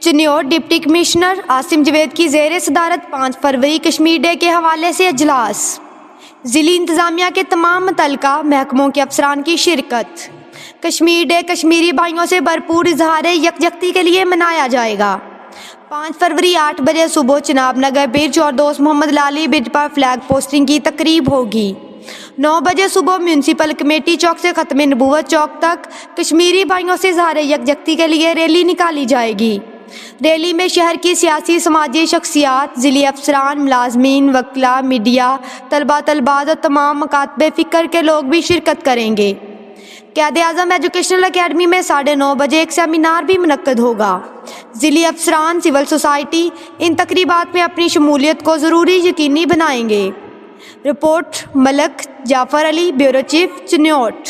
Chiniot deputy commissioner Asim Javed کی زیر صدارت 5 فروری کشمیر ڈے کے حوالے سے اجلاس، ضلعی انتظامیہ کے تمام متعلقہ محکموں کے افسران کی شرکت۔ کشمیر ڈے کشمیری بھائیوں سے بھرپور اظہار یکجہتی کے لیے منایا جائے گا۔ 5 فروری 8 بجے صبح چناب نگر برج اور دوست محمد لالی برج پر فلیگ پوسٹنگ کی تقریب ہوگی۔ 9 بجے صبح میونسپل کمیٹی چوک سے ختم نبوت چوک تک کشمیری بھائیوں سے اظہار یکجہتی کے لیے ریلی نکالی جائے گی۔ ریلی میں شہر کی سیاسی سماجی شخصیات، ضلعی افسران، ملازمین، وکلاء، میڈیا، طلباء اور تمام مکاتب فکر کے لوگ بھی شرکت کریں گے۔ قائد اعظم ایجوکیشنل اکیڈمی میں 9:30 بجے ایک سیمینار بھی منعقد ہوگا۔ ضلعی افسران، سول سوسائٹی ان تقریبات میں اپنی شمولیت کو ضروری یقینی بنائیں گے۔ رپورٹ ملک جعفر علی، بیورو چیف، چنیوٹ۔